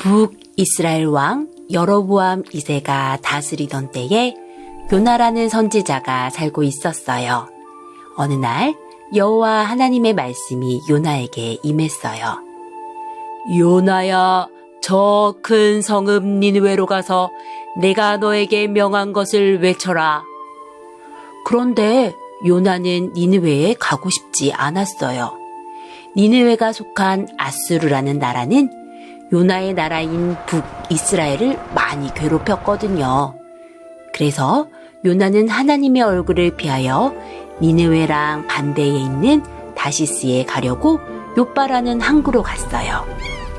북이스라엘 왕 여로보암 2세가 다스리던 때에 요나라는 선지자가 살고 있었어요. 어느 날 여호와 하나님의 말씀이 요나에게 임했어요. 요나야, 저 큰 성읍 니느웨로 가서 내가 너에게 명한 것을 외쳐라. 그런데 요나는 니느웨에 가고 싶지 않았어요. 니느웨가 속한 아수르라는 나라는 요나의 나라인 북이스라엘을 많이 괴롭혔거든요. 그래서 요나는 하나님의 얼굴을 피하여 니느웨랑 반대에 있는 다시스에 가려고 욥바라는 항구로 갔어요.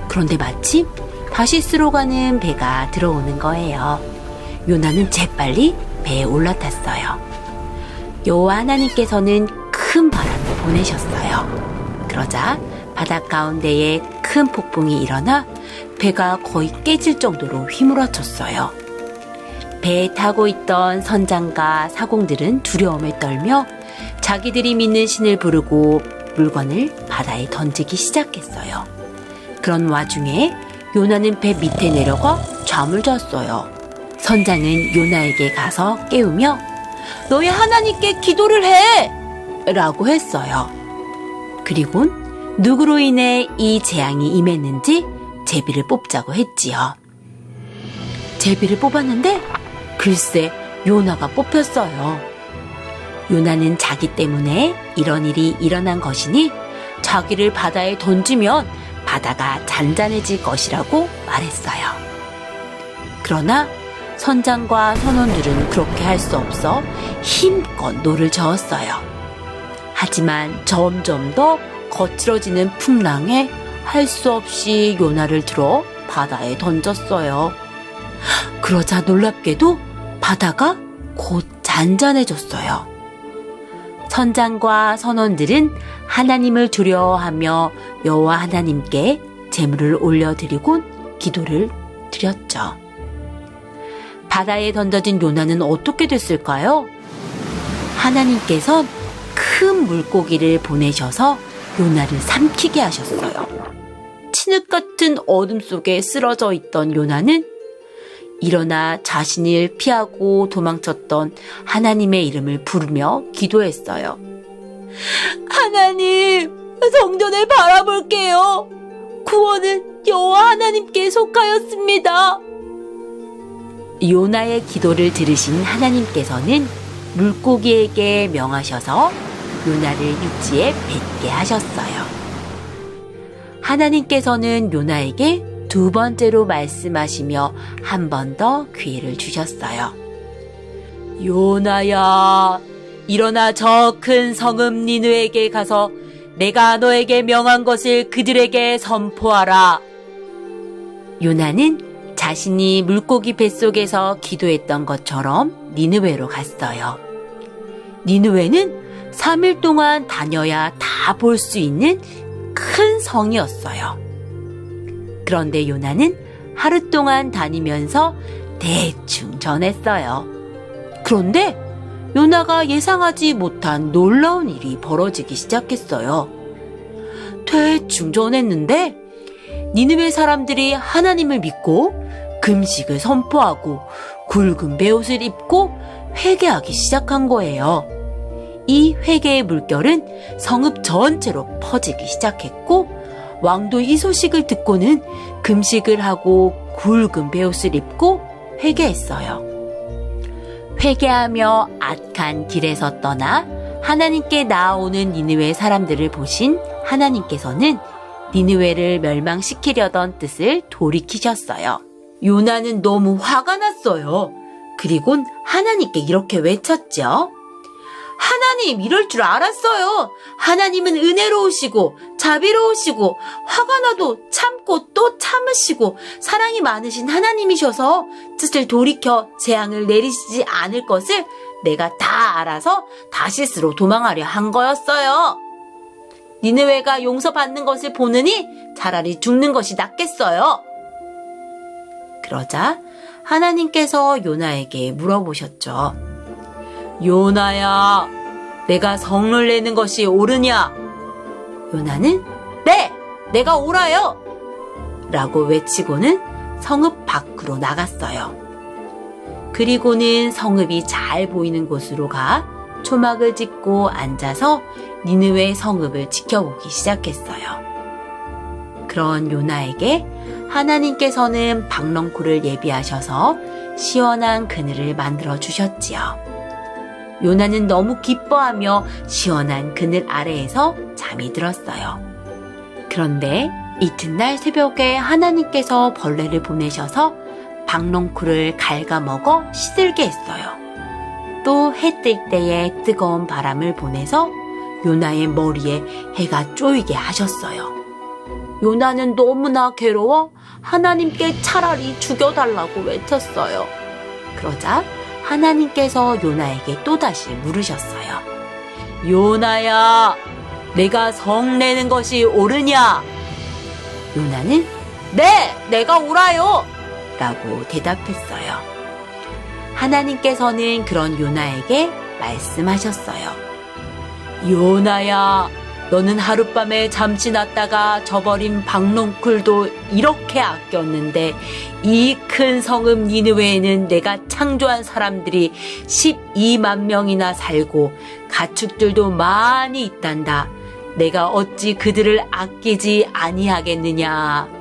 그런데 마침 다시스로 가는 배가 들어오는 거예요. 요나는 재빨리 배에 올라탔어요. 여호와 하나님께서는 큰 바람을 보내셨어요. 그러자 바닷 가운데에 큰 폭풍이 일어나 배가 거의 깨질 정도로 휘몰아쳤어요. 배에 타고 있던 선장과 사공들은 두려움에 떨며 자기들이 믿는 신을 부르고 물건을 바다에 던지기 시작했어요. 그런 와중에 요나는 배 밑에 내려가 잠을 잤어요. 선장은 요나에게 가서 깨우며 너희 하나님께 기도를 해! 라고 했어요. 그리곤 누구로 인해 이 재앙이 임했는지 제비를 뽑자고 했지요. 제비를 뽑았는데 글쎄 요나가 뽑혔어요. 요나는 자기 때문에 이런 일이 일어난 것이니 자기를 바다에 던지면 바다가 잔잔해질 것이라고 말했어요. 그러나 선장과 선원들은 그렇게 할 수 없어 힘껏 노를 저었어요. 하지만 점점 더 거칠어지는 풍랑에 할 수 없이 요나를 들어 바다에 던졌어요. 그러자 놀랍게도 바다가 곧 잔잔해졌어요. 선장과 선원들은 하나님을 두려워하며 여호와 하나님께 제물을 올려드리곤 기도를 드렸죠. 바다에 던져진 요나는 어떻게 됐을까요? 하나님께선 큰 물고기를 보내셔서 요나를 삼키게 하셨어요. 진흙 같은 어둠 속에 쓰러져 있던 요나는 일어나 자신을 피하고 도망쳤던 하나님의 이름을 부르며 기도했어요. 하나님, 성전을 바라볼게요. 구원은 여호와 하나님께 속하였습니다. 요나의 기도를 들으신 하나님께서는 물고기에게 명하셔서 요나를 육지에 뱉게 하셨어요. 하나님께서는 요나에게 두 번째로 말씀하시며 한 번 더 기회를 주셨어요. 요나야, 일어나 저 큰 성읍 니느웨에게 가서 내가 너에게 명한 것을 그들에게 선포하라. 요나는 자신이 물고기 뱃속에서 기도했던 것처럼 니느웨로 갔어요. 니느웨는 3일 동안 다녀야 다 볼 수 있는 큰 성이었어요. 그런데 요나는 하루 동안 다니면서 대충 전했어요. 그런데 요나가 예상하지 못한 놀라운 일이 벌어지기 시작했어요. 대충 전했는데 니느웨 사람들이 하나님을 믿고 금식을 선포하고 굵은 베옷을 입고 회개하기 시작한 거예요. 이 회개의 물결은 성읍 전체로 퍼지기 시작했고 왕도 이 소식을 듣고는 금식을 하고 굵은 베옷을 입고 회개했어요. 회개하며 악한 길에서 떠나 하나님께 나아오는 니느웨 사람들을 보신 하나님께서는 니느웨를 멸망시키려던 뜻을 돌이키셨어요. 요나는 너무 화가 났어요. 그리곤 하나님께 이렇게 외쳤죠. 하나님, 이럴 줄 알았어요. 하나님은 은혜로우시고 자비로우시고 화가 나도 참고 또 참으시고 사랑이 많으신 하나님이셔서 뜻을 돌이켜 재앙을 내리시지 않을 것을 내가 다 알아서 다시스로 도망하려 한 거였어요. 니느웨가 용서받는 것을 보느니 차라리 죽는 것이 낫겠어요. 그러자 하나님께서 요나에게 물어보셨죠. 요나야, 내가 성을 내는 것이 옳으냐? 요나는 네, 내가 옳아요. 라고 외치고는 성읍 밖으로 나갔어요. 그리고는 성읍이 잘 보이는 곳으로 가 초막을 짓고 앉아서 니느웨 성읍을 지켜보기 시작했어요. 그런 요나에게 하나님께서는 박넝쿨을 예비하셔서 시원한 그늘을 만들어 주셨지요. 요나는 너무 기뻐하며 시원한 그늘 아래에서 잠이 들었어요. 그런데 이튿날 새벽에 하나님께서 벌레를 보내셔서 박넝쿨을 갉아먹어 시들게 했어요. 또 해 뜰 때에 뜨거운 바람을 보내서 요나의 머리에 해가 쪼이게 하셨어요. 요나는 너무나 괴로워 하나님께 차라리 죽여달라고 외쳤어요. 그러자 하나님께서 요나에게 또다시 물으셨어요. 요나야, 내가 성내는 것이 옳으냐? 요나는 네, 내가 옳아요! 라고 대답했어요. 하나님께서는 그런 요나에게 말씀하셨어요. 요나야, 너는 하룻밤에 잠시 났다가 저버린 박넝쿨도 이렇게 아꼈는데 이 큰 성읍 니느웨에는 내가 창조한 사람들이 12만 명이나 살고 가축들도 많이 있단다. 내가 어찌 그들을 아끼지 아니하겠느냐.